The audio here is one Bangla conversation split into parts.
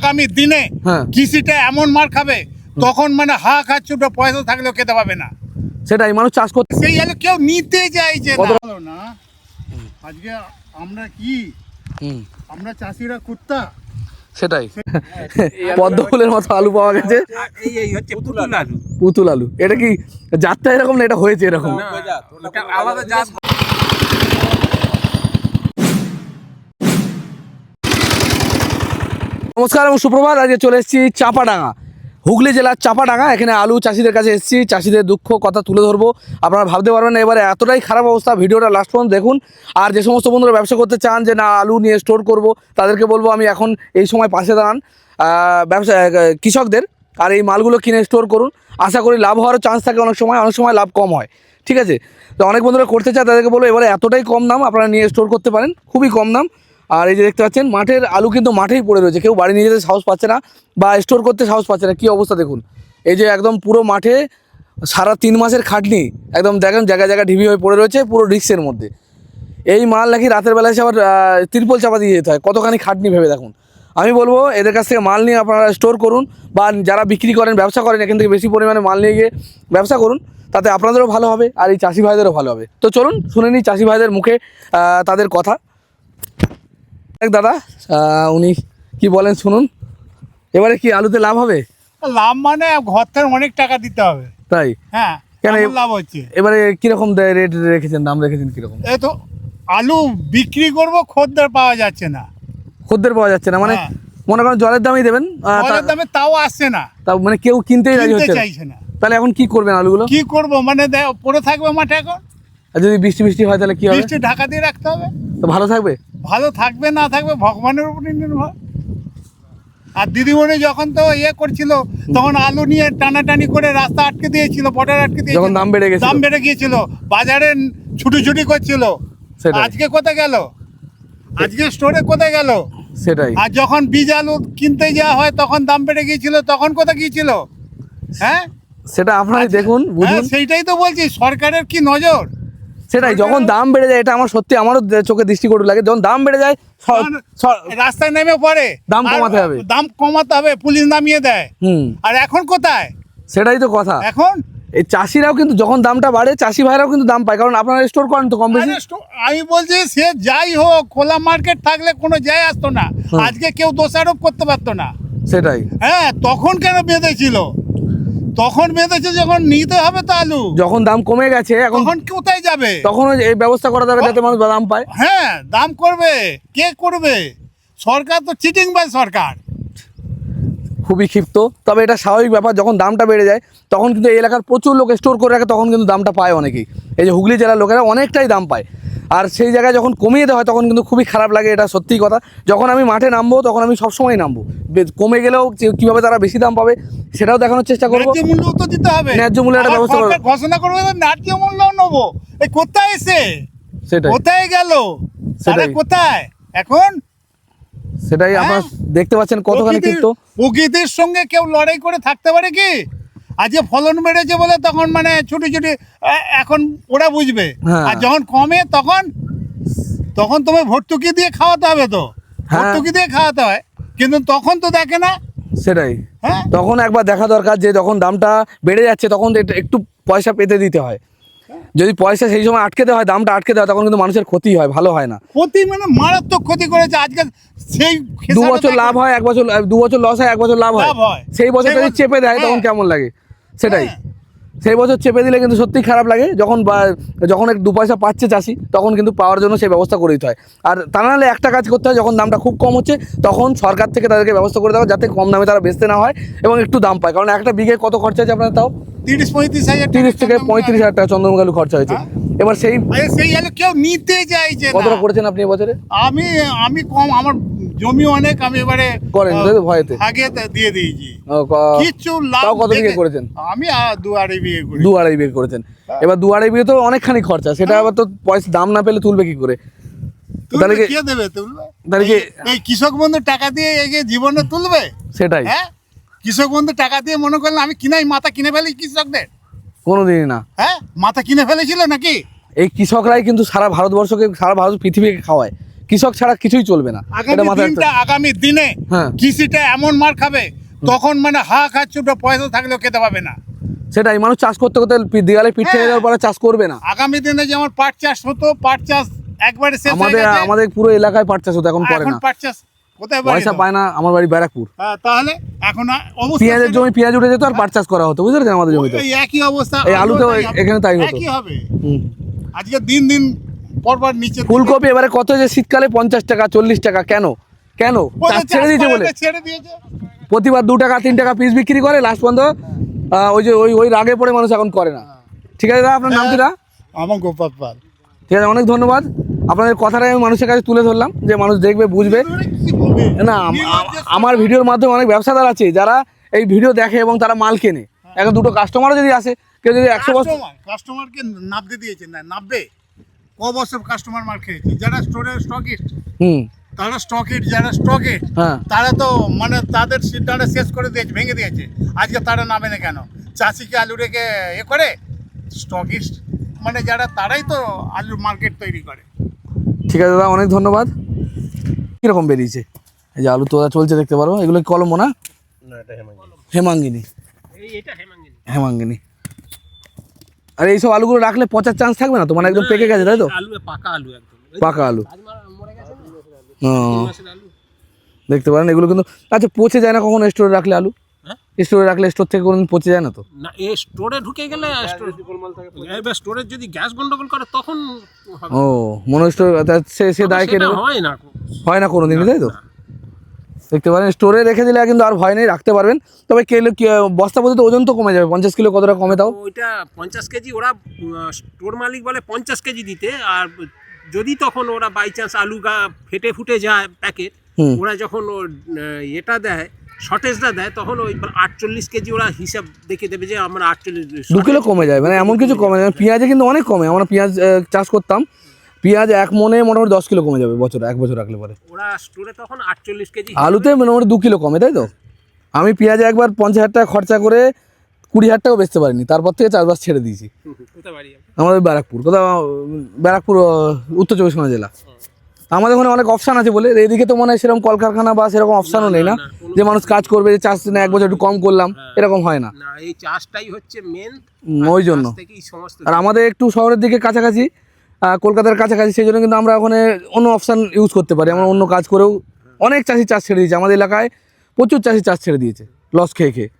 আগামী দিনে কৃষিটা এমন মার খাবে তখন মানে হা খাচ্ছে পয়সা থাকলেও খেতে পাবে না। সেটাই মানুষ চাষ করতে সেই হলে কেউ নিতে চাইছে না। আজকে আমরা কি আমরা চাষিরা কুত্তা। সেটাই পদ্ম ফুলের মতো আলু পাওয়া গেছে। এই হচ্ছে পুতুল আলু। এটা কি জাতটা এরকম না, এটা হয়েছে এরকম আলাদা জাত। নমস্কার এবং সুপ্রভাত। আজকে চলে এসেছি চাপাডাঙ্গা, হুগলি জেলার চাপাডাঙ্গা। এখানে আলু চাষিদের কাছে এসেছি, চাষিদের দুঃখ কথা তুলে ধরবো। আপনারা ভাবতে পারবেন না এবারে এতটাই খারাপ অবস্থা। ভিডিওটা লাস্ট পর্যন্ত দেখুন। আর যে সমস্ত বন্ধুরা ব্যবসা করতে চান যে না আলু নিয়ে স্টোর করব, তাদেরকে বলবো আমি এখন এই সময় পাশে দাঁড়ান ব্যবসা কৃষকদের, আর এই মালগুলো কিনে স্টোর করুন। আশা করি লাভ হওয়ারও চান্স থাকে, অনেক সময় লাভ কম হয়। ঠিক আছে, তো অনেক বন্ধুরা করতে চায়, তাদেরকে বলবো এবারে এতটাই কম দাম, আপনারা নিয়ে স্টোর করতে পারেন, খুবই কম দাম। আর এই যে দেখতে পাচ্ছেন মাঠের আলু কিন্তু মাঠেই পড়ে রয়েছে, কেউ বাড়ি নিয়ে যেতে সাহস পাচ্ছে না বা স্টোর করতে সাহস পাচ্ছে না। কী অবস্থা দেখুন, এই যে একদম পুরো মাঠে সারা 3 মাসের খাটনি একদম দেখেন জায়গায় ঢিবি হয়ে পড়ে রয়েছে পুরো রিক্সের মধ্যে। এই মাল নাকি রাতের বেলায় এসে আবার তিরপল চাপা দিয়ে যেতে হয়, কতখানি খাটনি ভেবে দেখুন। আমি বলবো এদের কাছ থেকে মাল নিয়ে আপনারা স্টোর করুন, বা যারা বিক্রি করেন ব্যবসা করেন এখান থেকে বেশি পরিমাণে মাল নিয়ে গিয়ে ব্যবসা করুন, তাতে আপনাদেরও ভালো হবে আর এই চাষি ভাইদেরও ভালো হবে। তো চলুন শুনে নিই চাষি ভাইদের মুখে তাদের কথা। দাদা উনি কি বলেন শুনুন। এবারে কি আলুতে লাভ হবে? লাভ মানে ঘর থেকে অনেক টাকা দিতে হবে। তাই? হ্যাঁ, কেন লাভ হচ্ছে? এবারে কিরকম রেট রেখেছেন, দাম রেখেছেন কিরকম? এই তো আলু বিক্রি করব, খদ্দের পাওয়া যাচ্ছে না। খদ্দের পাওয়া যাচ্ছে না মানে? মনে করেন জলের দামই দেবেন, জলের দামে তাও আসছে না, তাও মানে কেউ কিনতেই রাজি হচ্ছে চাইছে না। তাহলে এখন কি করবেন আলুগুলো? কি করব মানে পড়ে থাকবে মাঠে এখন। আর যদি বৃষ্টি হয় তাহলে কি হবে? বৃষ্টি ঢাকা দিয়ে রাখতে হবে। তো ভালো থাকবে? ভালো থাকবে না থাকবে ভগবানের উপরে নির্ভর। আর দিদিমণি যখন তো করছিল তখন আলু নিয়ে টানাটানি করে রাস্তা আটকে দিয়েছিল, বর্ডার আটকে দিয়েছিল, যখন দাম বেড়ে গিয়েছিল বাজারে ছুটি করছিল। আজকে কোথায় গেল? আজকে স্টোরে কোথায় গেল? সেটাই। আর যখন বীজ আলু কিনতে যাওয়া হয় তখন দাম বেড়ে গিয়েছিল, তখন কোথায় গিয়েছিল? হ্যাঁ, সেটা আপনারাই দেখুন বুঝুন। সেইটাই তো বলছি, সরকারের কি নজর। সেটাই, যখন দাম বেড়ে যায়, এটা আমার সত্যি আমারও চোখে দৃষ্টিকটু লাগে। যখন দাম বেড়ে যায় রাস্তায় নেমে পড়ে দাম কমাতে হবে, পুলিশ নামিয়ে দেয়। আর এখন কোথায়? সেটাই তো কথা। এখন এই চাষিরাও কিন্তু যখন দামটা বাড়ে, চাষি ভাইরাও কিন্তু দাম পায়, কারণ আপনারা স্টোর করেন তো কম বেশি। আমি বলছি সে যাই হোক, খোলা মার্কেট থাকলে কোনো যায় আসতো না, আজকে কেউ দোষারোপ করতে পারতো না। সেটাই। হ্যাঁ, তখন কেন বেঁধেছিল? তখন বেঁধেছে যখন নিতে হবে তো আলু, যখন দাম কমে গেছে এখন কোথায় যাবে? তখন এই ব্যবস্থা করা দরকার যাতে মানুষ দাম পায়। হ্যাঁ, দাম করবে কে করবে? সরকার তো চিটিং বাই সরকার। খুবই ক্ষিপ্ত, তবে এটা স্বাভাবিক ব্যাপার। যখন দামটা বেড়ে যায় তখন কিন্তু এই এলাকার প্রচুর লোক স্টোর করে রাখে, তখন কিন্তু দামটা পায় অনেকেই। এই যে হুগলি জেলার লোকেরা অনেকটাই দাম পায়, আর সেই জায়গায় যখন কমিয়ে দেওয়া হয় তখন কিন্তু খুবই খারাপ লাগে। এটা সত্যিই কথা। যখন আমি মাঠে নামবো তখন আমি সবসময় নামবো, কমে গেলেও কীভাবে তারা বেশি দাম পাবে সেটাও দেখানোর চেষ্টা করবো। ন্যায্য মূল্য তো দিতে হবে, ন্যায্য মূল্যের একটা ব্যবস্থা করবে, ঘোষণা করবে, ন্যায্য মূল্য নেবো। এই কোথায় এসে সেটাই কোথায় গেল, সেটা কোথায় এখন? সেটাই আপনারা দেখতে পাচ্ছেন কতখানি ক্ষিপ্ত। প্রকৃতির সঙ্গে কেউ লড়াই করে থাকতে পারে কি? আজকে ফলন বেড়েছে বলে তখন মানে ছুটি এখন ওরা বুঝবে, আর যখন কমে তখন তোমায় ভর্তুকি দিয়ে খাওয়াতে হবে। তো ভর্তুকি দিয়ে খাওয়াতে হয়, কিন্তু তখন তো দেখে না। সেটাই, তখন একবার দেখা দরকার যে যখন দামটা বেড়ে যাচ্ছে তখন একটু পয়সা পেতে দিতে হয়। যদি পয়সা সেই সময় আটকে দেওয়া হয়, দামটা আটকে দেওয়া, তখন কিন্তু মানুষের ক্ষতি হয়, ভালো হয় না। ক্ষতি মানে মারাত্মক ক্ষতি করেছে। আজকে সেই 2 বছর লাভ হয়, 1 বছর 2 বছর লস হয়, 1 বছর লাভ হয়, সেই বছর যদি চেপে দেয় তখন কেমন লাগে? সেটাই, সেই বছর চেপে দিলে কিন্তু সত্যিই খারাপ লাগে। যখন 2 পয়সা পাচ্ছে চাষি, তখন কিন্তু পাওয়ার জন্য সেই ব্যবস্থা করে দিতে হয়। আর তা নাহলে একটা কাজ করতে হয়, যখন দামটা খুব কম হচ্ছে তখন সরকার থেকে তাদেরকে ব্যবস্থা করে দেওয়া যাতে কম দামে তারা বেচতে না হয় এবং একটু দাম পায়। কারণ একটা বিঘে কত খরচা আছে আপনার? তাও 30 থেকে 35 হাজার টাকা চন্দ্রমুখী আলু খরচা হয়েছে। এবার সেই আলু কেউ নিতে চাইছে না। কতটা করেছেন আপনি এবছরে? আমি কম, আমার জমি অনেক, আমি এবারে করেন ভয়েতে আগে দিয়ে দিয়েছি। কিছু লাভ। কত বিঘে করেছেন? আমি 2-2.5 বিঘে করেছি। 2-2.5 বিঘে করেছেন। এবার 2-2.5 বিঘে তো অনেকখানি খরচা, সেটা আবার তো পয়সা দাম না পেলে তুলবে কি করে? তাহলে কে দেবে? তুলবে এই কৃষক বন্ধু টাকা দিয়ে জীবনে তুলবে? সেটাই। হ্যাঁ, কৃষক বন্ধু টাকা দিয়ে মনে করলেন আমি মাথা কিনে ফেলি কৃষকদের? কোনোদিনই না। হ্যাঁ, মাথা কিনে ফেলেছিল নাকি? এই কৃষকরাই কিন্তু সারা ভারত পৃথিবীকে খাওয়ায়। কৃষক ছাড়া কিছুই চলবে না, এটা আগামী মাথায় দিনটা আগামী দিনে হ্যাঁ। কৃষিটা এমন মার খাবে তখন মানে হা খাচ্ছুটো পয়সা থাকলেও খেতে পাবে না। সেটাই, মানুষ চাষ করতে করতে দেয়ালে পিঠ থেকে হ্যাঁ। যাওয়ার পরে চাষ করবে না। আগামী দিনে যেমন পাট চাষ হতো, পাট চাষ একবারে শেষ হয়ে আমাদের গেছে। আমাদের পুরো এলাকায় পাট চাষ হতো, এখন করে এখন না। পাট চাষ কোথায় বাড়ি পয়সা তো? পায় না, আমার বাড়ি ব্যারাকপুর। হ্যাঁ, তাহলে এখন অবস্থা পেঁয়াজের সেটা- জমি পেঁয়াজ উঠে যেত আর পাট চাষ করা হতো, বুঝতে পারছেন আমাদের জমিতে। এই একই অবস্থা এই আলুতেও তাই হবে। এখানে তাই হতো। একই হবে। হুম। আজকে দিন দিন পরপর নিচে ফুলকপি এবারে কত হয়েছে শীতকালে? 50 টাকা 40 টাকা। কেন কেন? চাষ ছেড়ে দিয়েছে বলে। ছেড়ে দিয়েছে। প্রতিবার 2 টাকা 3 টাকা পিস বিক্রি করে, লাস্ট পর্যন্ত ওই যে ওই রাগে পড়ে মানুষ এখন করে না। ঠিক আছে দাদা, আপনার নাম কি দাদা? আমার গোপাল পাল। ঠিক আছে, অনেক ধন্যবাদ। আপনাদের কথাটাই আমি মানুষের কাছে তুলে ধরলাম, যে মানুষ দেখবে বুঝবে। কি হবে? না আমার ভিডিওর মাধ্যমে অনেক ব্যবসাদার আছে যারা এই ভিডিও দেখে এবং তারা মাল কেনে। এখন দুটো কাস্টমারও যদি আসে, কেউ যদি 100 বছর কাস্টমারকে নাবতে দিয়েছে না, নাববে ক বছর কাস্টমার মার খেয়েছে। যারা স্টোরে স্টকিস্ট, হুম তারা স্টকিস্ট, যারা স্টকিস্ট হ্যাঁ তারা তো মানে তাদের সিদ্ধান্ত শেষ করে দিয়েছে, ভেঙে দিয়েছে। আজকে তারা নামে না কেন? চাষিকে আলু রেখে এ করে স্টকিস্ট মানে যারা, তারাই তো আলুর মার্কেট তৈরি করে। ঠিক আছে দাদা, অনেক ধন্যবাদ। কীরকম বেরিয়েছে? এই যে আলু তোলা চলছে, দেখতে পারো। এগুলো কি কলম না? হেমাঙ্গিনী। হেমাঙ্গিনী। আর এইসব আলুগুলো রাখলে পচার চান্স থাকবে না তো? মানে একদম পেকে গেছে, তাই তো? আলু পাকা আলু একদম। পাকা আলু। মরে গেছে না? ও, এই মাসের আলু। দেখতে পারেন এগুলো কিন্তু। আচ্ছা, পচে যায় না কখনো স্টোরে রাখলে আলু? হ্যাঁ? স্টোরে রাখলে স্টোর থেকে কোনো পচে যায় না তো? না, এই স্টোরে ঢুকে গেলে এবার স্টোরের যদি গ্যাস গন্ডগোল করে তখন হবে। ও, মনে হয় স্টোর সে দায় কে সেটা নেবে? হয় না। হয় না কোনোদিন, তাই তো? দেখতে পারেন স্টোরে রেখে দিলে কিন্তু আর ভয় নেই, রাখতে পারবেন। তবে বস্তা পর্যন্ত ওজন তো কমে যাবে। 50 কিলো কতটা কমে তাও? ওইটা 50 কেজি, ওরা স্টোর মালিক বলে 50 কেজি দিতে। আর যদি তখন ওরা বাই চান্স আলু ফেটে ফুটে যায় প্যাকেট, হুম। ওরা যখন ওর এটা দেয়, শর্টেজটা দেয়, তখন ওই 48 কেজি ওরা হিসাব দেখে দেবে যে আমরা 48 2 কিলো কমে যায়, মানে এমন কিছু কমে যায়। পেঁয়াজে কিন্তু অনেক কমে। আমরা পেঁয়াজ চাষ করতাম, পেঁয়াজ 1 মনে মোটামুটি 10 কিলো কমে যাবে বছর, 1 বছর রাখলে পরে। ওরা স্টোরে তখন 48 কেজি। আলুতে মোটামুটি 2 কিলো কমে, তাই তো? আমি পেঁয়াজে একবার 50,000 টাকা খরচা করে 20,000 টাকাও বেচতে পারিনি, তারপর থেকে চাষবাস ছেড়ে দিয়েছি। কোথায় বাড়ি? আমাদের ব্যারাকপুর। কোথাও ব্যারাকপুর, উত্তর চব্বিশ পরগনা জেলা। আমাদের ওখানে অনেক অপশান আছে বলে, এদিকে তো মনে হয় সেরকম কলকারখানা বা সেরকম অপশানও নেই না, যে মানুষ কাজ করবে, যে চাষ না 1 বছর একটু কম করলাম, এরকম হয় না। না, এই চাষটাই হচ্ছে মেন। ওই জন্য। থেকেই সমস্ত। আর আমাদের একটু শহরের দিকে কাছাকাছি, কলকাতার কাছাকাছি, সেই জন্য কিন্তু আমরা ওখানে অন্য অপশান ইউজ করতে পারি। আমরা অন্য কাজ করেও অনেক চাষি চাষ ছেড়ে দিয়েছে। আমাদের এলাকায় প্রচুর চাষি চাষ ছেড়ে দিয়েছে লস খেয়ে খেয়ে।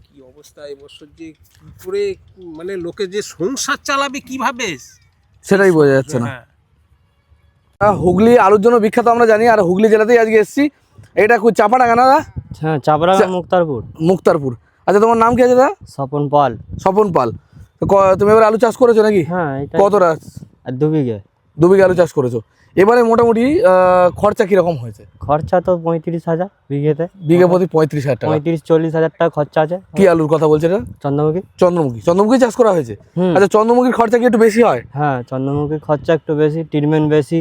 কি অবস্থা এবছর, যে কি করে মানে লোকে যে সংসার চালাবে কিভাবে, সেটাই বোঝা যাচ্ছে না। হ্যাঁ। হুগলি আলুর জন্য বিখ্যাত আমরা জানি, আর হুগলি জেলাতেই আজকে এসেছি। এটা চাপাডাঙ্গা না দাদা? হ্যাঁ, চাপড়াগাঁ মুক্তারপুর। মুক্তারপুর। আচ্ছা, তোমার নাম কি আছে দাদা? স্বপন পাল। স্বপন পাল। তো তুমি এবার আলু চাষ করেছো নাকি? হ্যাঁ, এটা কতটা? 2 বিঘে। 2 বিঘা আলু চাষ করেছো। এবারে মোটামুটি খরচা কিরকম হয়েছে? খরচা তো 35,000 বিঘেতে। বিঘা প্রতি 35,000 টাকা। 35-40 হাজার টাকা খরচা আছে। কি আলুর কথা বলছে এটা? চন্দ্রমুখী। চন্দ্রমুখী চাষ করা হয়েছে। হুম। আচ্ছা, চন্দ্রমুখীর খরচা কি একটু বেশি হয়? হ্যাঁ, চন্দ্রমুখীর খরচা একটু বেশি, ট্রিটমেন্ট বেশি।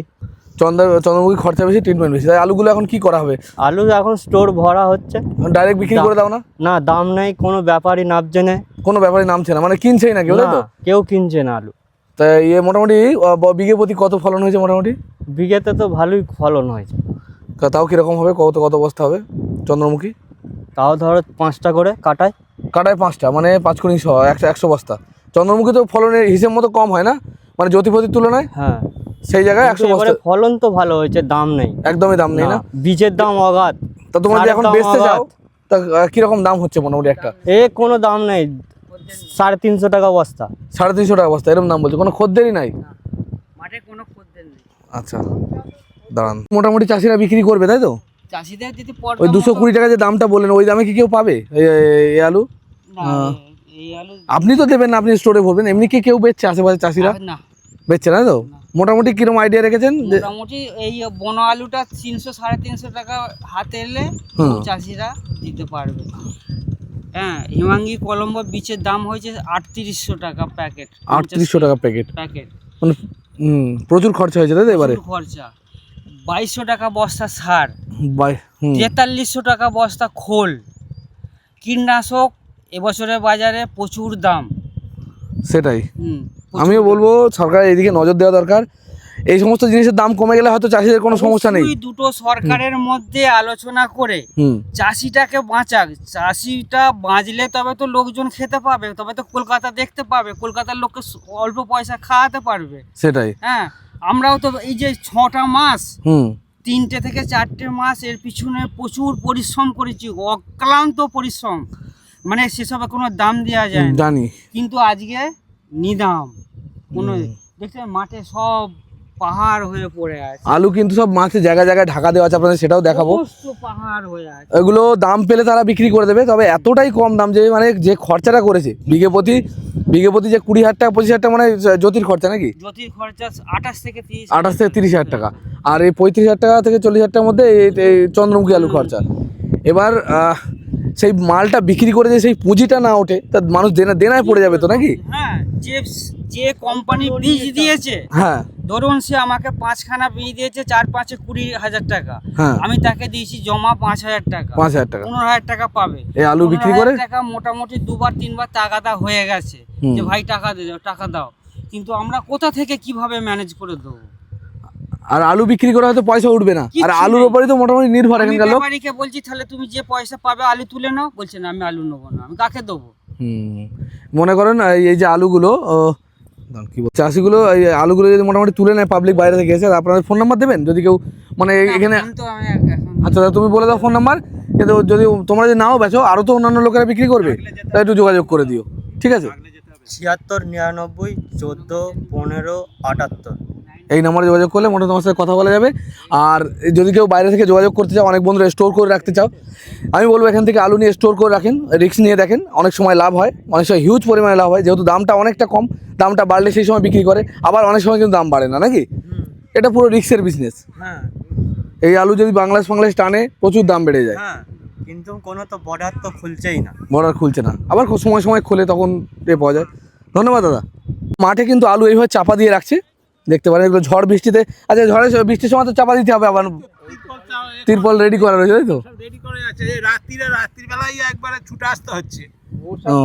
চন্দ্রমুখীর খরচা বেশি, ট্রিটমেন্ট বেশি। তাই আলুগুলো এখন কি করা হবে? আলু এখন স্টোর ভরা হচ্ছে। ডাইরেক্ট বিক্রি করে দাও না? না, দাম নেই, কোনো ব্যাপারই নামছে না। কোনো ব্যাপারে নামছে না, মানে কিনছেই না কেউ, তাই না, তো? কেউ কিনছে না আলু। তাই মোটামুটি বিঘে প্রতি কত ফলন হয়েছে মোটামুটি? বিঘেতে তো ভালোই ফলন হয়েছে। তাও কিরকম হবে? কত বস্তা হবে চন্দ্রমুখী? তাও ধরো 5টা করে কাটায়। কাটায় 5টা, মানে 5 কোটি 100 বস্তা। চন্দ্রমুখী তো ফলনের হিসেব মতো কম হয় না, মানে জ্যোতিপতির তুলনায়? হ্যাঁ, সেই জায়গায় 100 কিন্তু বস্তা। এবারে ফলন তো ভালো হয়েছে, দাম নেই। একদমই দাম নেই না? বীজের দাম অগাধ। তা তোমরা যে সারের এখন দাম বেচতে অগাধ। যাও, তা কিরকম দাম হচ্ছে মোটামুটি একটা? কোনো দাম নেই, 350 টাকা বস্তা। 350 টাকা বস্তা, এরকম দাম বলছে? কোনো খদ্দেরই নাই? মাঠে কোনো খদ্দের নেই। আচ্ছা, দাঁড়ান। মোটামুটি চাষিরা বিক্রি করবে, তাই তো? চাষিদের যদি ওই 220 টাকা যে দামটা বললেন, ওই দামে কি কেউ পাবে এই আলু? এই আলু আপনি তো দেবেন না, আপনি স্টোরে ভরবেন। এমনি কি কেউ বেচছে আশেপাশে চাষিরা? না, বেচছে না তো? মোটামুটি কিরকম আইডিয়া রেখেছেন? মোটামুটি এই বন আলুটা 300-350 টাকা হাতে এলে হুম। চাষিরা দিতে পারবে। হ্যাঁ, হিমাঙ্গি কলম্বো বীজের দাম হয়েছে 3800 টাকা প্যাকেট। 3800 টাকা প্যাকেট, প্যাকেট। মানে প্রচুর খরচা হয়েছে, তাই তো? এবারে প্রচুর খরচা। 2200 টাকা বস্তা সার, বাই 4300 টাকা বস্তা খোল। কীটনাশক এবছরের বাজারে প্রচুর দাম। সেটাই হুম, আমিও বলবো সরকার এদিকে নজর দেওয়া দরকার। এই সমস্ত জিনিসের দাম কমে গেলে হয়তো চাষিদের কোনো সমস্যা নেই। অবশ্যই দুটো সরকারের মধ্যে আলোচনা করে হুম চাষিটাকে বাঁচাক, চাষিটা বাঁচলে তবে তো লোকজন খেতে পাবে, তবে তো কলকাতা দেখতে পাবে, কলকাতার লোককে অল্প পয়সা খাওয়াতে পারবে। সেটাই। হ্যাঁ, আমরাও তো এই যে 6টা মাস, হুম 3টে থেকে 4টে মাস এর পিছনে প্রচুর পরিশ্রম করেছি, অক্লান্ত পরিশ্রম, মানে সেসবে কোনো দাম দেওয়া যায় না। জানি। কিন্তু আজকে নিদাম কোনো দেখছেন মাঠে সব পাহাড় হয়ে পড়ে আছে, আলু কিন্তু সব মাঠে জায়গায় জায়গায় ঢাকা দেওয়া আছে, আপনাদের সেটাও দেখাবো। সমস্ত পাহাড় হয়ে আছে। এগুলো দাম পেলে তারা বিক্রি করে দেবে, তবে এতটাই কম দাম যে মানে যে খরচাটা করেছে বিঘে প্রতি যে 20,000 টাকা 25,000 টাকা মানে জ্যোতির খরচা নাকি জ্যোতির খরচা 28 থেকে 30, 28 থেকে 30,000 টাকা, আর এই 35,000 টাকা থেকে 40,000 টাকার মধ্যে এই চন্দ্রমুখী আলু খরচা। এবার সেই মালটা বিক্রি করে যে সেই পুঁজিটা না ওঠে তা মানুষ দেনায় পড়ে যাবে তো নাকি। হ্যাঁ, যে কোম্পানি বীজ দিয়েছে, হ্যাঁ ধরুন সে আমাকে 5খানা বীজ দিয়েছে, 4-5-এ 20,000 টাকা, হ্যাঁ আমি তাকে দিয়েছি জমা 5,000 টাকা, 5,000 টাকা 15,000 টাকা পাবে। এই আলু বিক্রি করে 15,000 টাকা মোটামুটি 2-3বার টাকাটা হয়ে গেছে যে ভাই টাকা দাও, কিন্তু আমরা কোথা থেকে কিভাবে ম্যানেজ করে দেবো? আর আলু বিক্রি করে হয়তো পয়সা উঠবে না, আর কিচ্ছু আলুর নেই। উপরেই তো মোটামুটি নির্ভর আমি এখানকার লোক। ব্যাপারীকে বলছি তাহলে তুমি যে পয়সা পাবে আলু তুলে নাও, বলছে না আমি আলু নেবো না, আমি কাকে দেবো? মনে করেন এই যে আলুগুলো কি বল চাষিগুলো এই আলুগুলো যদি মোটামুটি তুলে নেয় পাবলিক বাইরে থেকে এসে, আপনাদের ফোন নাম্বার দেবেন যদি কেউ মানে এখানে। এখন তো আমি এখন আচ্ছা তুমি বলে দাও ফোন নাম্বার, কিন্তু যদি তোমরা যদি নাও বেচো আরও তো অন্যান্য লোকেরা বিক্রি করবে, তাই একটু যোগাযোগ করে দিও, ঠিক আছে? 76 99 14 15 78। এই নাম্বারে যোগাযোগ করলে মোটামুটি তোমার সাথে কথা বলা যাবে। আর যদি কেউ বাইরে থেকে যোগাযোগ করতে চাও, অনেক বন্ধুরা স্টোর করে রাখতে চাও, আমি বলবো এখান থেকে আলু নিয়ে স্টোর করে রাখেন, রিস্ক নিয়ে দেখেন, অনেক সময় লাভ হয়, অনেক সময় হিউজ পরিমাণে লাভ হয়, যেহেতু দামটা অনেকটা কম, দামটা বাড়লে সেই সময় বিক্রি করে, আবার অনেক সময় কিন্তু দাম বাড়ে না নাকি। এটা পুরো রিস্কের বিজনেস। হ্যাঁ এই আলু যদি বাংলাদেশ টানে প্রচুর দাম বেড়ে যায়, হ্যাঁ, কিন্তু কোনো তো বর্ডার তো খুলছেই না। বর্ডার খুলছে না, আবার সময় সময় খোলে তখন পাওয়া যায়। ধন্যবাদ দাদা। মাঠে কিন্তু আলু এইভাবে চাপা দিয়ে রাখছে, দেখতে পারেন এগুলো ঝড় বৃষ্টিতে। আচ্ছা বৃষ্টির সময় তো চাপা দিতে হবে, আবার তিরপল রেডি করা রয়েছে তাই তো? রেডি করে আছে, এই রাত্রির বেলায় একবারে ছুটে আসতে হচ্ছে। ও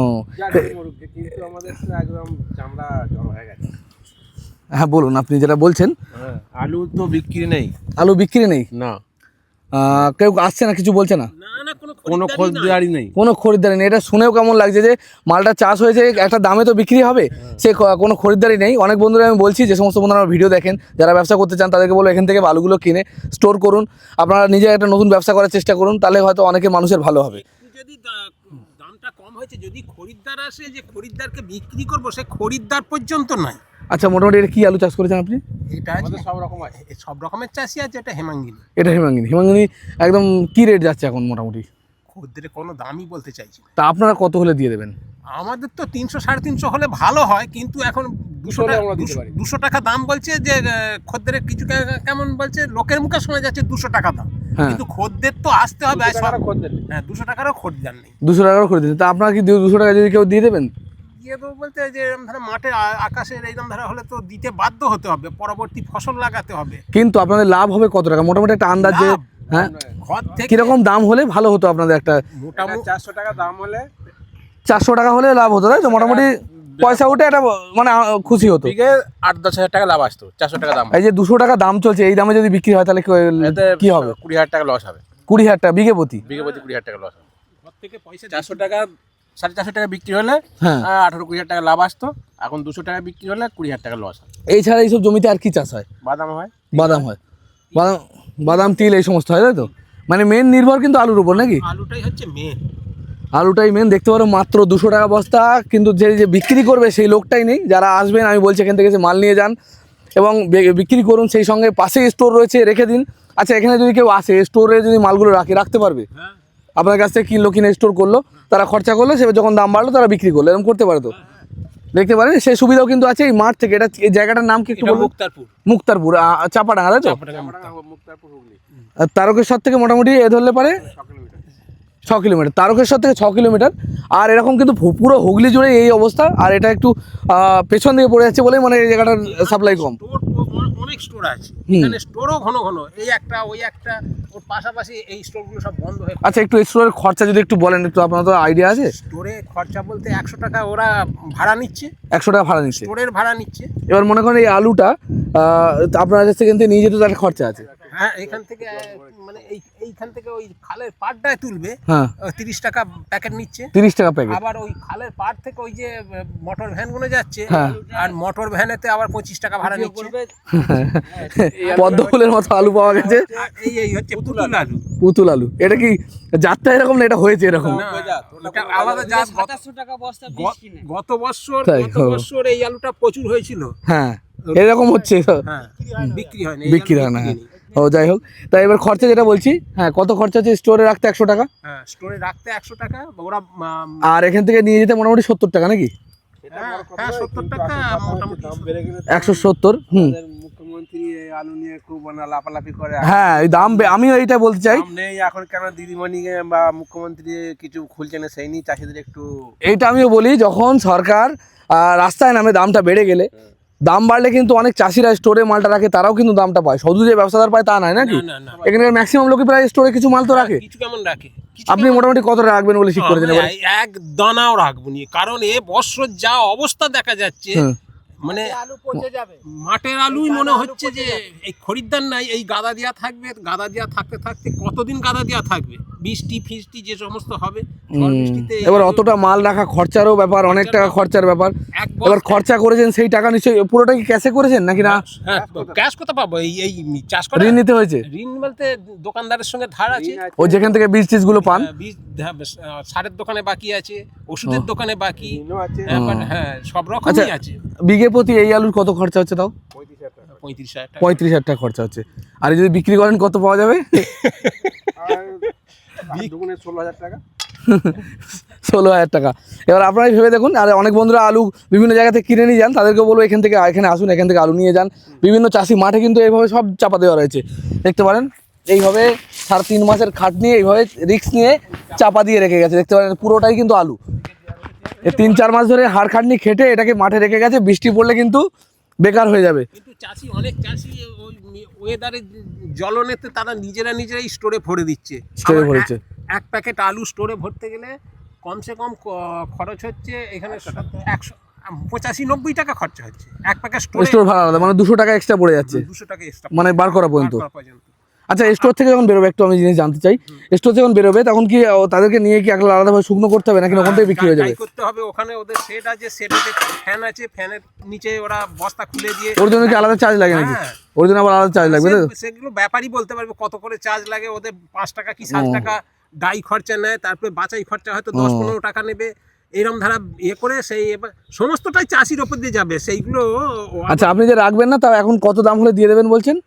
কিন্তু আমাদের একদম চামড়া জড়ো হয়ে গেছে। হ্যাঁ বলুন, আপনি যেটা বলছেন। আলু তো বিক্রি নেই, আলু বিক্রি নেই, না কেউ আসছে না, কিছু বলছে না, না কোনো খরিদ্দারই নেই। কোনো খরিদ্দারি নেই। এটা শুনেও কেমন লাগছে যে মালটা চাষ হয়েছে একটা দামে তো বিক্রি হবে, সে কোনো খরিদ্দারি নেই। অনেক বন্ধুরা আমি বলছি, যে সমস্ত বন্ধুরা আমার ভিডিও দেখেন, যারা ব্যবসা করতে চান তাদেরকে বলবো এখান থেকে আলুগুলো কিনে স্টোর করুন, আপনারা নিজে একটা নতুন ব্যবসা করার চেষ্টা করুন, তাহলে হয়তো অনেকের মানুষের ভালো হবে। যদি দামটা কম হয়েছে, যদি খরিদ্দার আসে, যে খরিদ্দারকে বিক্রি করবো, সে খরিদ্দার পর্যন্ত নাই। আচ্ছা মোটামুটি এটা কি আলু চাষ করেছেন আপনি? এটা সব রকমের চাষি আছে, এটা হেমাঙ্গিনী। এটা হিমাঙ্গিনী একদম কি রেট যাচ্ছে এখন মোটামুটি? খদ্দের কোনো দামই বলতে চাইছি না। তা আপনারা কত হলে দিয়ে দেবেন? আমাদের তো 300-350 হলে ভালো হয়, কিন্তু এখন 200 টাকা দাম বলছে, যে খদ্দের কিছু কেমন বলছে, লোকের মুখে শোনা যাচ্ছে 200 টাকা দাম, হ্যাঁ। কিন্তু খদ্দের তো আসতে হবে। হ্যাঁ, 200 টাকারও খদ্দের নেই। 200 টাকাও করে দিচ্ছেন, তা আপনারা কি 200 টাকা যদি কেউ দিয়ে দেবেন? দিয়ে দেবো বলতে যে এরকম ধারা মাঠে আকাশের এইরকম ধারা হলে তো দিতে বাধ্য হতে হবে, পরবর্তী ফসল লাগাতে হবে। কিন্তু আপনাদের লাভ হবে কত টাকা মোটামুটি একটা আন্দাজ, যে লাভ? হ্যাঁ ঘর থেকে কিরকম দাম হলে ভালো হতো আপনাদের? একটা মোটামুটি 400 টাকা দাম হলে, 400 টাকা হলে লাভ হতো তাই তো? মোটামুটি পয়সা উঠে একটা মানে খুশি হতো। 8-10 হাজার টাকা লাভ আসতো 400 টাকা দাম। এই যে 200 টাকা দাম চলছে, এই দামে যদি বিক্রি হয় তাহলে কি হবে? 20,000 টাকা লস হবে, 20,000 টাকা বিঘে প্রতি। 20,000 টাকা লস হবে। ঘর থেকে পয়সা 400 টাকা 450 টাকা বিক্রি হলে হ্যাঁ 18-20,000 টাকা লাভ আসতো, এখন 200 টাকা বিক্রি হলে 20,000 টাকা লস হয়। এছাড়া এইসব জমিতে আর কি চাষ হয়? বাদাম হয়, বাদাম হয়, বাদাম তিল এই সমস্ত হয় তাই তো? মানে মেন নির্ভর কিন্তু আলুর উপর নাকি? আলুটাই হচ্ছে মেন। আলুটাই মেন। দেখতে পারো মাত্র 200 টাকা বস্তা, কিন্তু যে বিক্রি করবে সেই লোকটাই নেই। যারা আসবেন আমি বলছি এখান থেকে মাল নিয়ে যান এবং বিক্রি করুন, সেই সঙ্গে পাশে স্টোর রয়েছে, রেখে দিন। আচ্ছা এখানে যদি কেউ আসে স্টোরে যদি মালগুলো রাখতে পারবে, আপনার কাছ থেকে কিনলো, কিনে স্টোর করলো, তারা খরচা করলো, সে যখন দাম বাড়লো তারা বিক্রি করলো, এরকম করতে পারে তো? দেখতে পারেন সেই সুবিধাও কিন্তু আছে এই মাঠ থেকে। এটা এই জায়গাটার নাম কি একটু বলুন? মুক্তারপুর। চাপাডাঙ্গা তাই তো? মুক্তারপুর হুগলি। আর তারকেশ্বর থেকে মোটামুটি ধরলে পারে 6 কিলোমিটার, তারকেশ্বর থেকে 6 কিলোমিটার। আর এরকম কিন্তু পুরো হুগলি জুড়ে এই অবস্থা। আর এটা একটু পেছন দিকে পড়ে যাচ্ছে বলে মানে এই জায়গাটার সাপ্লাই কম। অনেক স্টোর আছে এখানে, স্টোরও ঘন ঘন, এই একটা ওই একটা, ওর পাশাপাশি এই স্টোরগুলো সব বন্ধ হয়ে। আচ্ছা একটু স্টোরের খরচা যদি একটু বলেন, একটু আপনার তো আইডিয়া আছে? স্টোরে খরচা বলতে 100 টাকা ওরা ভাড়া নিচ্ছে, 100 টাকা ভাড়া নিচ্ছে। স্টোরের ভাড়া নিচ্ছে। এবার মনে করেন এই আলুটা আপনার কাছ থেকে নিয়ে যেতে তো একটা খরচা আছে। হ্যাঁ, এখান থেকে মানে এইখান থেকে ওই খালের পাড়টায় তুলবে, হ্যাঁ 30 টাকা প্যাকেট নিচ্ছে। 30 টাকা প্যাকেট। আবার ওই খালের পাড় থেকে ওই যে মোটর ভ্যান গুলো যাচ্ছে, হ্যাঁ। আর মোটর ভ্যানেতে আবার 25 টাকা ভাড়া নিচ্ছে। পদ্ম ফুলের মতো আলু পাওয়া গেছে, আর এই হচ্ছে পুতুল আলু। পুতুল আলু। এটা কি যাত্রা এরকম না, এটা হয়েছে এরকম? না, এটা আলাদা জাত। 2700 টাকা বস্তা বীজ কিনে। গত তাই? বছর এই আলুটা প্রচুর হয়েছিল। হ্যাঁ এরকম হচ্ছে, হ্যাঁ, বিক্রি হয় না, বিক্রি হয় না। হ্যাঁ ও যাই হোক, তাই এবার খরচা যেটা বলছি, হ্যাঁ কত খরচা আছে? স্টোরে রাখতে 100 টাকা, হ্যাঁ স্টোরে রাখতে 100 টাকা ওরা। আর এখান থেকে নিয়ে যেতে মোটামুটি 70 টাকা নাকি? হ্যাঁ 70 টাকা মোটামুটি। 170। মুখ্যমন্ত্রী এই আলু নিয়ে খুব লাফালাফি করে। হ্যাঁ এই দাম আমিও এইটা বলতে চাই, দাম নেই এখন, কেন দিদিমণি বা মুখ্যমন্ত্রী কিছু খুলছে না, সেই নিয়ে চাষিদের একটু। এইটা আমিও বলি, যখন সরকার রাস্তায় নামে দামটা বেড়ে গেলে, দাম বাড়লে কিন্তু অনেক চাষিরা স্টোরে মালটা রাখে, তারাও কিন্তু দামটা পায়। শুধু যে ব্যবসাদার পায় তা নয় নাকি? না, না, এখানে ম্যাক্সিমাম লোকই প্রায় স্টোরে কিছু মাল তো রাখে। কিছু কেমন রাখে। আপনি মোটামুটি কত রাখবেন বলে ঠিক করেছেন এবারে? এক দানাও রাখবো নি, কারণ এ বছর যা অবস্থা দেখা যাচ্ছে, মানে মাঠের আলুই মনে হচ্ছে যে এই খরিদ্দার নাই, এই গাদা দিয়া থাকবে, গাদা দিয়া থাকতে থাকতে কতদিন গাদা দিয়া থাকবে, বৃষ্টি ফিষ্টি যে সমস্ত হবে, ঝড় বৃষ্টিতে এই এবার আলু- অতটা মাল রাখা খরচারও ব্যাপার, অনেক টাকা খরচার ব্যাপার। এক এবার খরচা করেছেন সেই টাকা নিশ্চয়ই পুরোটা কি ক্যাশে করেছেন নাকি না হ্যাঁ, ক্যাশ কোথা পাবো? এই চাষ করে ঋণ নিতে হয়েছে? ঋণ বলতে দোকানদারের সঙ্গে ধার আছে, ও যেখান থেকে বীজ টিজ গুলো পান। বীজ সারের দোকানে বাকি আছে, ওষুধের দোকানে বাকি, আছে। হ্যাঁ সব আচ্ছা রকমই আছে। বিঘে প্রতি এই আলুর কত খরচা হচ্ছে তাও? 35,000 টাকা। 35,000 টাকা খরচা হচ্ছে। আর যদি বিক্রি করেন কত পাওয়া যাবে? দুগুণে 16,000 টাকা। 16,000 টাকা। এবার আপনারাই ভেবে দেখুন। আর অনেক বন্ধুরা আলু বিভিন্ন জায়গা থেকে কিনে নিয়ে যান, তাদেরকে বলবো এখান থেকে এখানে আসুন, এখান থেকে আলু নিয়ে যান। বিভিন্ন চাষি মাঠে কিন্তু এইভাবে সব চাপা দেওয়া রয়েছে, দেখতে পারেন। এইভাবে 3.5 মাসের খাট নিয়ে এইভাবে রিস্ক নিয়ে চাপা দিয়ে রেখে গেছে, দেখতে পারেন পুরোটাই কিন্তু আলু। এই 3-4 মাস ধরে হাড় খাটনি খেটে এটাকে মাঠে রেখে গেছে, বৃষ্টি পড়লে কিন্তু বেকার হয়ে যাবে। কিন্তু অনেক চাষি ওই ওয়েদারে জ্বলনেতে তারা নিজেরাই স্টোরে ভরে দিচ্ছে। স্টোরে আবার ভরেছে। এক প্যাকেট আলু স্টোরে ভরতে গেলে কমসে কম খরচ হচ্ছে এখানে 85-90 টাকা খরচা হচ্ছে এক প্যাকেট স্টোর ভাড়া আলাদা, মানে 200 টাকা এক্সট্রা পড়ে যাচ্ছে, 200 টাকা এক্সট্রা মানে বার করা পর্যন্ত। আচ্ছা স্টোর থেকে যখন বেরোবে, একটু আমি জিনিস জানতে চাই, স্টোর থেকে যখন বেরোবে তখন কি তাদেরকে নিয়ে কি একলা আলাদাভাবে শুকনো করতে হবে নাকি ওখান থেকে বিক্রি হয়ে যাবে? করতে হবে, ওখানে ওদের সেট আছে, সেটেতে ফ্যান আছে, ফ্যানের নিচে ওরা বস্তা খুলে দিয়ে। ওর জন্য কি আলাদা চার্জ লাগে নাকি? হ্যাঁ। ওর জন্য আবার আলাদা চার্জ লাগবে? সেগুলো ব্যাপারই বলতে পারবে কত করে চার্জ লাগে। ওদের 5 টাকা কি 7 টাকা ডাই খরচা নেয়, তারপরে বাছাই খরচা হয়তো 10-15 টাকা নেবে, এরকম ধারা করে সেই সমস্তটাই চাষির ওপর দিয়ে যাবে সেইগুলো। আচ্ছা আপনি যে রাখবেন না, তাও এখন কত দাম হলে দিয়ে দেবেন বলছেন?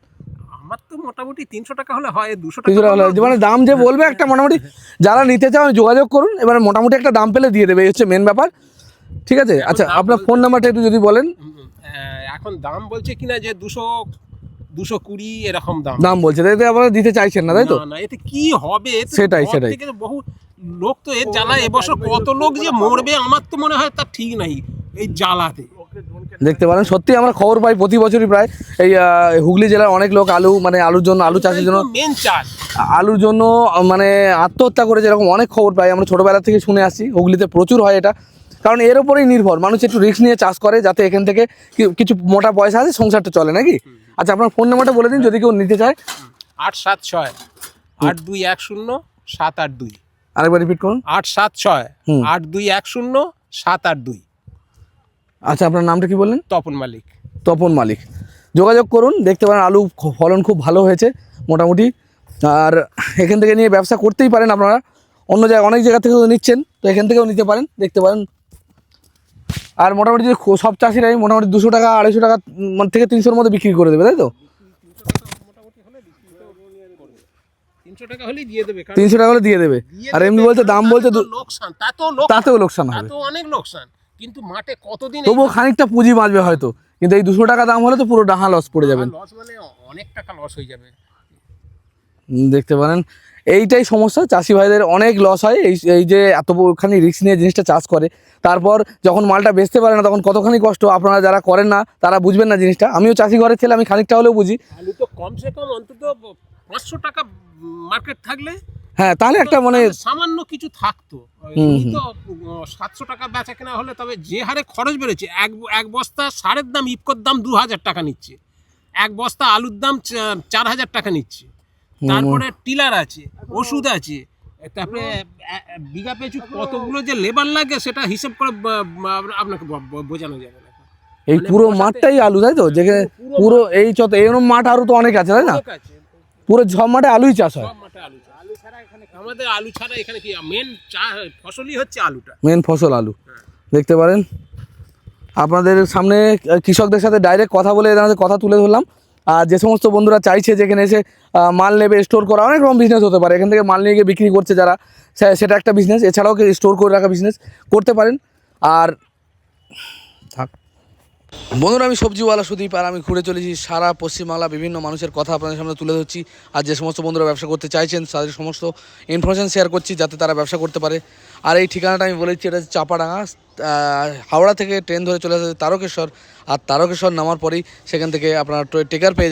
আমার তো মোটামুটি 300 টাকা হলে হয়, 200 কিছু টাকা হলে মানে দাম যে বলবে একটা মোটামুটি, যারা নিতে চাও যোগাযোগ করুন, এবারে মোটামুটি একটা দাম পেলে দিয়ে দেবে, এই হচ্ছে মেন ব্যাপার। ঠিক আছে, আচ্ছা আপনার ফোন নাম্বারটা একটু যদি বলেন। এখন দাম বলছে কিনা যে 220 এরকম দাম বলছে, তাই আপনারা দিতে চাইছেন না, তাই তো? না এতে কি হবে? সেটাই। বহু লোক তো এর জ্বালা, এবছর কত লোক যে মরবে আমার তো মনে হয় তার ঠিক নাই এই জ্বালাতে। দেখতে পারেন সত্যি আমরা খবর পাই প্রতি বছরই প্রায় এই হুগলি জেলার অনেক লোক আলু মানে আলুর জন্য, আলু চাষের জন্য, মেন চাষ আলুর জন্য মানে আত্মহত্যা করেছে, এরকম অনেক খবর পাই আমরা ছোটবেলা থেকে শুনে আসছি। হুগলিতে প্রচুর হয় এটা, কারণ এর উপরেই নির্ভর মানুষ একটু রিস্ক নিয়ে চাষ করে, যাতে এখান থেকে কিছু মোটা পয়সা আছে, সংসারটা চলে নাকি। আচ্ছা আপনার ফোন নাম্বারটা বলে দিন যদি কেউ নিতে চায়। 876-8210-782। আরেকবার রিপিট করুন। 876-8210-782। আচ্ছা আপনার নামটা কি বললেন? তপন মালিক। তপন মালিক। যোগাযোগ করুন, দেখতে পারেন আলু ফলন খুব ভালো হয়েছে মোটামুটি। আর এখান থেকে নিয়ে ব্যবসা করতেই পারেন আপনারা, অন্য জায়গায় অনেক জায়গা থেকেও নিচ্ছেন, তো এখান থেকেও নিতে পারেন, দেখতে পারেন। আর মোটামুটি যে সব চাষিরাই মোটামুটি 200 টাকা 250 টাকা থেকে 300-র মধ্যে বিক্রি করে দেবে, তাই তো? 300 টাকা হলেই দিয়ে দেবে, 300 টাকা হলে দিয়ে দেবে। আর এমনি বলতে দাম বলতে লোকসান, তাতেও লোকসান হবে, তাতেও অনেক লোকসান। কিন্তু মাঠে কতদিন তবুও খানিকটা পুঁজি বাঁচবে হয়তো, কিন্তু এই 200 টাকা দাম হলে তো পুরো ডাহা লস পড়ে যাবেন। লস মানে অনেক টাকা লস হয়ে যাবে। দেখতে পারেন এইটাই সমস্যা, চাষি ভাইদের অনেক লস হয় এই যে এতখানি রিস্ক নিয়ে জিনিসটা চাষ করে, তারপর যখন মালটা বেচতে পারে না তখন কতখানি কষ্ট। আপনারা যারা করেন না তারা বুঝবেন না জিনিসটা। আমিও চাষি ঘরের ছেলে, আমি খানিকটা হলেও বুঝি। আলু তো কমসে কম অন্তত 500 টাকা মার্কেট থাকলে, হ্যাঁ তাহলে একটা মানে সামান্য কিছু থাকতো। এই তো 700 টাকা বেচা কেনা হলে, তবে যে হারে খরচ বেড়েছে, এক বস্তা সারের দাম ইফকোর দাম 2000 টাকা নিচ্ছে। এক বস্তা আলুর দাম 4,000 টাকা নিচ্ছে। তারপরে টিলার আছে, ওষুধ আছে, তারপরে বিঘা পিছু কতগুলো যে লেবার লাগে সেটা হিসেব করে আপনাকে বোঝানো যাবে না। এই পুরো মাঠটাই আলু, তাই তো? যেখানে পুরো এই এরকম মাঠ আরো তো অনেক আছে, তাই না? ঠিক আছে, পুরো সব মাঠে আলুই চাষ হয়। সব মাঠে আলু চাষ। আমাদের আলু ছাড়া এখানে কি মেন ফসলই হচ্ছে আলুটা। মেন ফসল আলু। দেখতে পারেন আপনাদের সামনে কৃষকদের সাথে ডাইরেক্ট কথা বলে এনাদের কথা তুলে ধরলাম। আর যে সমস্ত বন্ধুরা চাইছে যে এখানে এসে মাল নেবে, স্টোর করা, অনেক রকম বিজনেস হতে পারে। এখান থেকে মাল নিয়ে গিয়ে বিক্রি করছে যারা, সেটা একটা বিজনেস। এছাড়াও স্টোর করে রাখা বিজনেস করতে পারেন। আর থাক বন্ধুরা, আমি সবজিওয়ালা সুদীপ, আর আমি ঘুরে চলেছি সারা পশ্চিমবাংলা, বিভিন্ন মানুষের কথা আপনাদের সামনে তুলে ধরছি। আর যে সমস্ত বন্ধুরা ব্যবসা করতে চাইছেন তাদের সমস্ত ইনফরমেশান শেয়ার করছি যাতে তারা ব্যবসা করতে পারে। আর এই ঠিকানাটা আমি বলেছি, এটা হচ্ছে চাপাডাঙ্গা। হাওড়া থেকে ট্রেন ধরে চলে আসে তারকেশ্বর, আর তারকেশ্বর নামার পরেই সেখান থেকে আপনারা টেকার পেয়ে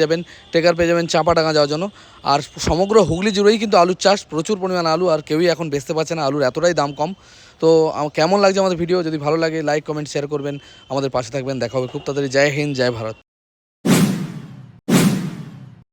যাবেন চাপাডাঙ্গা যাওয়ার জন্য। আর সমগ্র হুগলি জুড়েই কিন্তু আলুর চাষ, প্রচুর পরিমাণ আলু, আর কেউই এখন বেচতে পারছে না, আলুর এতটাই দাম কম। তো কেমন লাগছে আমাদের ভিডিও? যদি ভালো লাগে লাইক কমেন্ট শেয়ার করবেন, আমাদের পাশে থাকবেন। দেখা হবে খুব তাড়াতাড়ি। জয় হিন্দ, জয় ভারত।